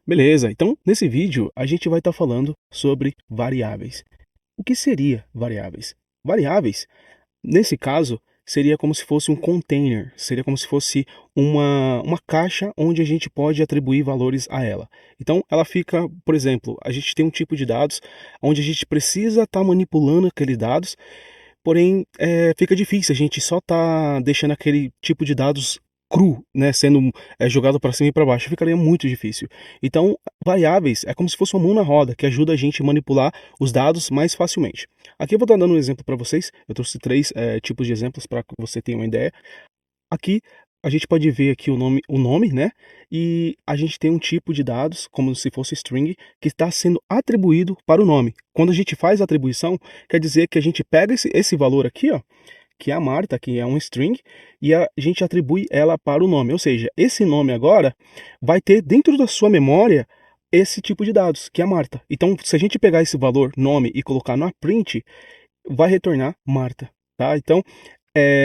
Beleza, então nesse vídeo a gente vai estar falando sobre variáveis. O que seria variáveis? Variáveis, nesse caso, seria como se fosse um container, seria como se fosse uma caixa onde a gente pode atribuir valores a ela. Então ela fica, por exemplo, a gente tem um tipo de dados onde a gente precisa estar manipulando aqueles dados, porém fica difícil, a gente só tá deixando aquele tipo de dados cru, né, sendo jogado para cima e para baixo, ficaria muito difícil. Então, variáveis é como se fosse uma mão na roda, que ajuda a gente a manipular os dados mais facilmente. Aqui eu vou estar dando um exemplo para vocês, eu trouxe três tipos de exemplos para que você tenha uma ideia. Aqui a gente pode ver aqui o nome, né? E a gente tem um tipo de dados, como se fosse string, que está sendo atribuído para o nome. Quando a gente faz a atribuição, quer dizer que a gente pega esse valor aqui, ó, que é a Marta, que é um string, e a gente atribui ela para o nome. Ou seja, esse nome agora vai ter dentro da sua memória esse tipo de dados, que é a Marta. Então, se a gente pegar esse valor nome e colocar na print, vai retornar Marta, tá? Então,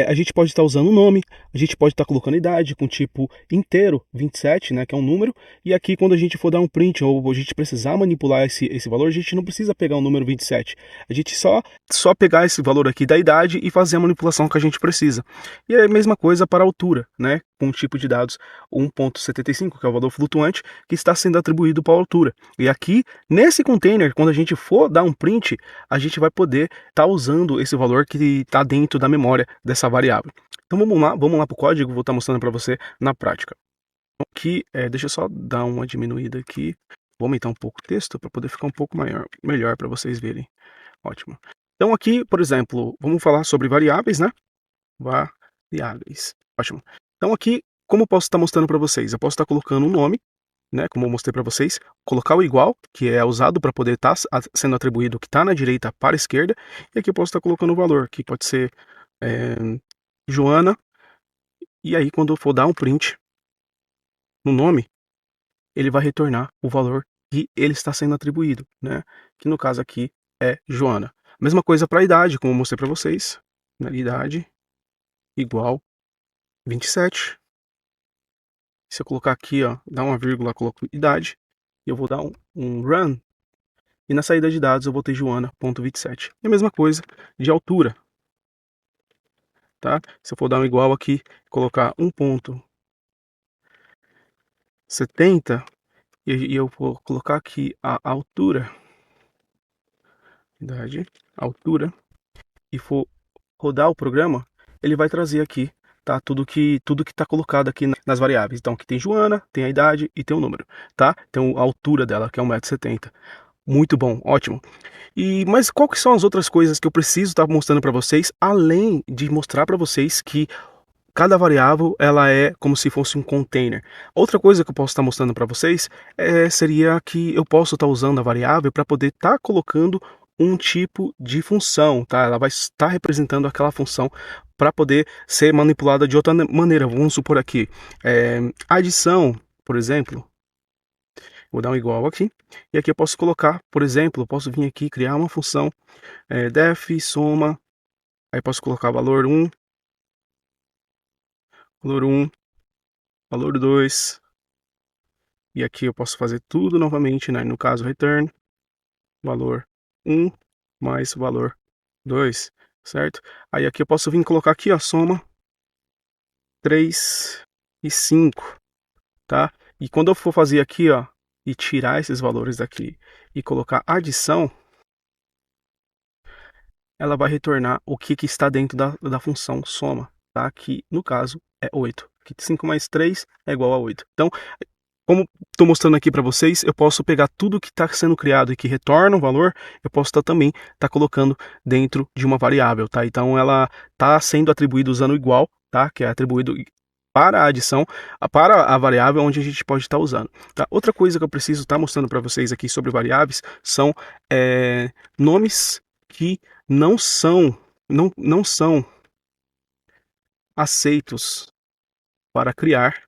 a gente pode estar usando o nome, a gente pode estar colocando idade com tipo inteiro, 27, né, que é um número, e aqui quando a gente for dar um print ou a gente precisar manipular esse valor, a gente não precisa pegar o número 27, a gente só pegar esse valor aqui da idade e fazer a manipulação que a gente precisa. E é a mesma coisa para a altura, né, com o tipo de dados 1.75, que é o valor flutuante, que está sendo atribuído para a altura. E aqui, nesse container, quando a gente for dar um print, a gente vai poder estar usando esse valor que está dentro da memória dessa variável. Então vamos lá para o código, vou estar mostrando para você na prática. Então, aqui, deixa eu só dar uma diminuída aqui, vou aumentar um pouco o texto para poder ficar um pouco melhor para vocês verem. Ótimo. Então aqui, por exemplo, vamos falar sobre variáveis, né? Variáveis. Ótimo. Então aqui, como eu posso estar mostrando para vocês? Eu posso estar colocando um nome, né, como eu mostrei para vocês, colocar o igual, que é usado para poder estar sendo atribuído o que está na direita para a esquerda, e aqui eu posso estar colocando o valor, que pode ser Joana, e aí quando eu for dar um print no nome, ele vai retornar o valor que ele está sendo atribuído, né, que no caso aqui é Joana. Mesma coisa para a idade, como eu mostrei para vocês, né, idade igual 27. Se eu colocar aqui, ó, dar uma vírgula, coloco idade, e eu vou dar um run, e na saída de dados eu vou ter Joana.27. E a mesma coisa de altura, tá? Se eu for dar um igual aqui, colocar 1.70, e eu vou colocar aqui a altura, idade, altura, e for rodar o programa, ele vai trazer aqui, tá? Tudo que está colocado aqui nas variáveis. Então, aqui tem Joana, tem a idade e tem o número, tá? Então, a altura dela, que é 1,70 m. Muito bom, ótimo. Mas qual que são as outras coisas que eu preciso estar mostrando para vocês, além de mostrar para vocês que cada variável ela é como se fosse um container. Outra coisa que eu posso estar mostrando para vocês seria que eu posso estar usando a variável para poder estar colocando um tipo de função, tá? Ela vai estar representando aquela função para poder ser manipulada de outra maneira. Vamos supor aqui, adição, por exemplo. Vou dar um igual aqui. E aqui eu posso colocar, por exemplo, eu posso vir aqui criar uma função def soma. Aí posso colocar valor 1, valor 1, valor 2. E aqui eu posso fazer tudo novamente, né? No caso, return, valor 1 mais valor 2, certo? Aí aqui eu posso vir colocar aqui, ó, soma 3 e 5, tá? E quando eu for fazer aqui, ó, e tirar esses valores daqui e colocar adição, ela vai retornar o que está dentro da função soma, tá? Que no caso é 8. Que 5 mais 3 é igual a 8. Então, como estou mostrando aqui para vocês, eu posso pegar tudo que está sendo criado e que retorna um valor, eu posso também estar colocando dentro de uma variável, tá? Então ela está sendo atribuída usando igual, tá? Que é atribuído para a adição, para a variável onde a gente pode estar usando, tá? Outra coisa que eu preciso estar mostrando para vocês aqui sobre variáveis são nomes que não são aceitos para criar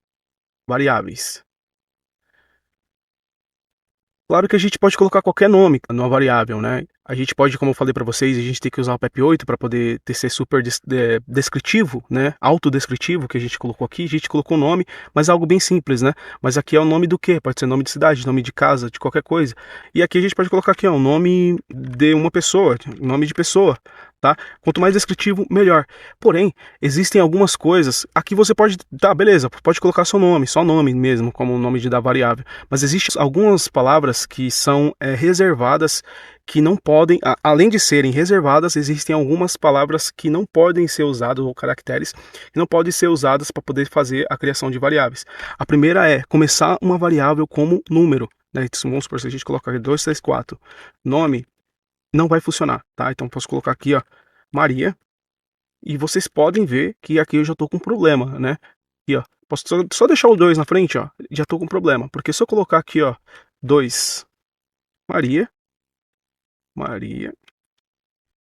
variáveis. Claro que a gente pode colocar qualquer nome numa variável, né? A gente pode, como eu falei para vocês, a gente tem que usar o PEP8 para poder ser super descritivo, né? Autodescritivo, que a gente colocou aqui. A gente colocou o nome, mas algo bem simples, né? Mas aqui é o nome do quê? Pode ser nome de cidade, nome de casa, de qualquer coisa. E aqui a gente pode colocar aqui, ó, o nome de uma pessoa, nome de pessoa, tá? Quanto mais descritivo, melhor. Porém, existem algumas coisas. Aqui você pode, tá, beleza, pode colocar seu nome, só nome mesmo, como o nome da variável. Mas existem algumas palavras que são reservadas, que não podem, além de serem reservadas, existem algumas palavras que não podem ser usadas, ou caracteres, que não podem ser usadas para poder fazer a criação de variáveis. A primeira é começar uma variável como número, né? Então, vamos supor, se a gente colocar aqui 2, 3, 4, nome, não vai funcionar, tá? Então posso colocar aqui, ó, Maria, e vocês podem ver que aqui eu já estou com problema, né? Aqui, ó, posso só deixar o 2 na frente, ó, já estou com problema, porque se eu colocar aqui, ó, 2, Maria,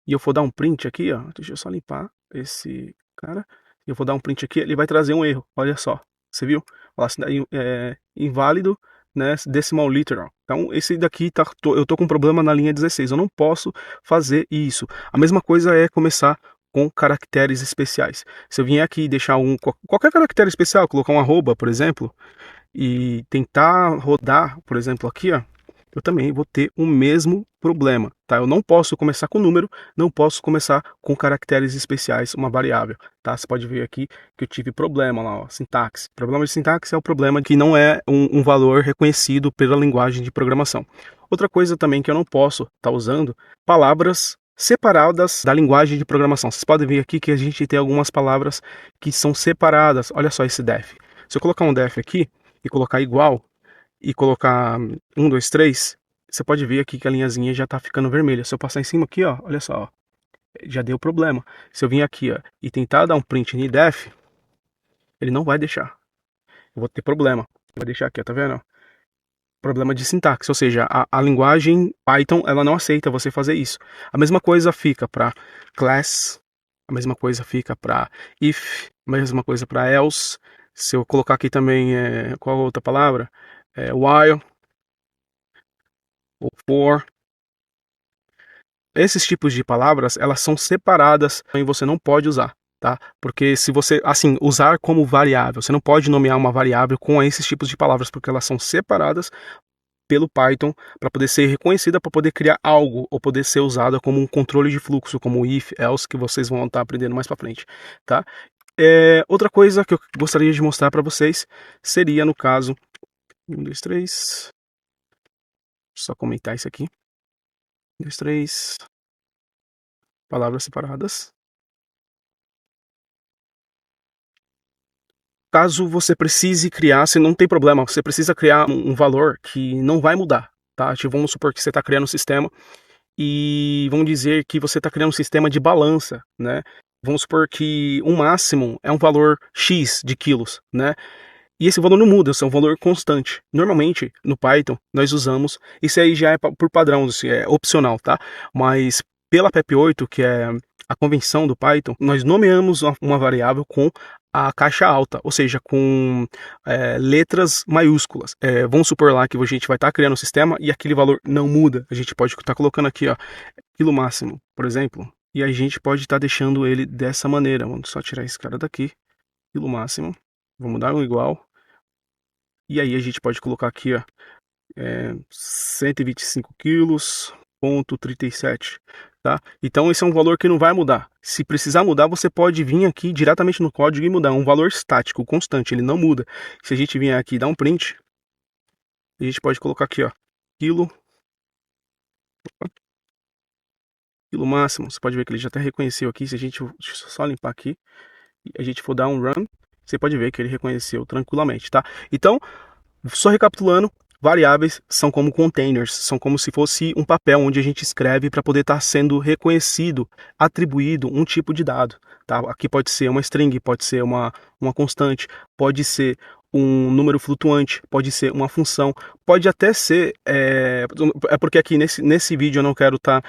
e eu for dar um print aqui, ó, deixa eu só limpar esse cara, eu vou dar um print aqui, ele vai trazer um erro, olha só, você viu? Olha, inválido, né, decimal literal. Então esse daqui eu tô com problema na linha 16, eu não posso fazer isso. A mesma coisa é começar com caracteres especiais. Se eu vier aqui e deixar qualquer caractere especial, colocar um arroba, por exemplo, e tentar rodar, por exemplo, aqui, ó, eu também vou ter o mesmo problema, tá? Eu não posso começar com número, não posso começar com caracteres especiais, uma variável, tá? Você pode ver aqui que eu tive problema lá, ó, sintaxe. Problema de sintaxe é o problema que não é um valor reconhecido pela linguagem de programação. Outra coisa também que eu não posso estar usando, palavras separadas da linguagem de programação. Vocês podem ver aqui que a gente tem algumas palavras que são separadas. Olha só esse def. Se eu colocar um def aqui e colocar igual, e colocar 1, 2, 3, você pode ver aqui que a linhazinha já tá ficando vermelha. Se eu passar em cima aqui, ó, olha só, ó, já deu problema. Se eu vir aqui, ó, e tentar dar um print em def, ele não vai deixar. Eu vou ter problema. Vai deixar aqui, ó, tá vendo? Problema de sintaxe, ou seja, a linguagem Python, ela não aceita você fazer isso. A mesma coisa fica para class, a mesma coisa fica para if, a mesma coisa para else. Se eu colocar aqui também, qual outra palavra? While, ou for. Esses tipos de palavras, elas são separadas e você não pode usar, tá? Porque se você, assim, usar como variável, você não pode nomear uma variável com esses tipos de palavras, porque elas são separadas pelo Python para poder ser reconhecida, para poder criar algo, ou poder ser usada como um controle de fluxo, como if, else, que vocês vão estar aprendendo mais para frente, tá? Outra coisa que eu gostaria de mostrar para vocês seria, no caso, 1, 2, 3, só comentar isso aqui, 1, 2, 3, palavras separadas. Caso você precise criar, se não tem problema, você precisa criar um valor que não vai mudar, tá? Tipo, vamos supor que você está criando um sistema e vamos dizer que você está criando um sistema de balança, né? Vamos supor que o máximo é um valor X de quilos, né? E esse valor não muda, é um valor constante. Normalmente, no Python, nós usamos, isso aí já é por padrão, isso é opcional, tá? Mas pela PEP8, que é a convenção do Python, nós nomeamos uma variável com a caixa alta, ou seja, com letras maiúsculas. Vamos supor lá que a gente vai estar criando um sistema e aquele valor não muda. A gente pode estar colocando aqui, ó, quilo máximo, por exemplo, e a gente pode estar deixando ele dessa maneira. Vamos só tirar esse cara daqui, quilo máximo. Vamos dar um igual. E aí a gente pode colocar aqui, ó, 125 quilos, ponto 37, tá? Então esse é um valor que não vai mudar. Se precisar mudar, você pode vir aqui diretamente no código e mudar. É um valor estático, constante, ele não muda. Se a gente vier aqui e dar um print, a gente pode colocar aqui, ó, quilo máximo. Você pode ver que ele já até reconheceu aqui. Se a gente, deixa eu só limpar aqui, e a gente for dar um run, você pode ver que ele reconheceu tranquilamente, tá? Então, só recapitulando, variáveis são como containers, são como se fosse um papel onde a gente escreve para poder estar sendo reconhecido, atribuído um tipo de dado, tá? Aqui pode ser uma string, pode ser uma constante, pode ser um número flutuante, pode ser uma função, pode até ser, porque aqui nesse vídeo eu não quero estar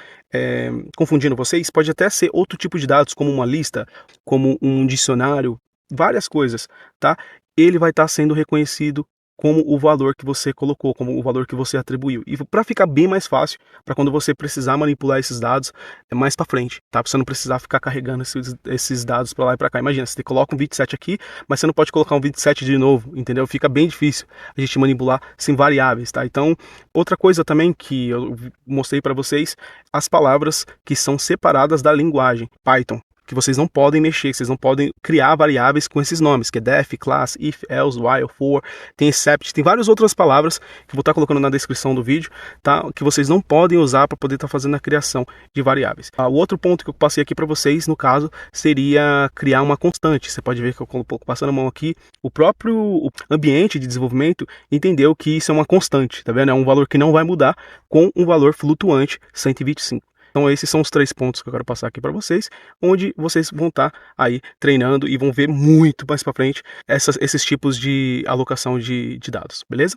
confundindo vocês, pode até ser outro tipo de dados, como uma lista, como um dicionário, várias coisas, tá? Ele vai estar sendo reconhecido como o valor que você colocou, como o valor que você atribuiu. E para ficar bem mais fácil, para quando você precisar manipular esses dados mais para frente, tá? Pra você não precisar ficar carregando esses dados para lá e para cá. Imagina, você coloca um 27 aqui, mas você não pode colocar um 27 de novo, entendeu? Fica bem difícil a gente manipular sem variáveis, tá? Então, outra coisa também que eu mostrei para vocês, as palavras que são separadas da linguagem Python, que vocês não podem mexer, vocês não podem criar variáveis com esses nomes, que é def, class, if, else, while, for, tem except, tem várias outras palavras que eu vou estar colocando na descrição do vídeo, tá? Que vocês não podem usar para poder estar fazendo a criação de variáveis. O outro ponto que eu passei aqui para vocês, no caso, seria criar uma constante. Você pode ver que eu coloco passando a mão aqui, o próprio ambiente de desenvolvimento entendeu que isso é uma constante, tá vendo? É um valor que não vai mudar com um valor flutuante 125. Então esses são os 3 pontos que eu quero passar aqui para vocês, onde vocês vão estar aí treinando e vão ver muito mais para frente esses tipos de alocação de dados, beleza?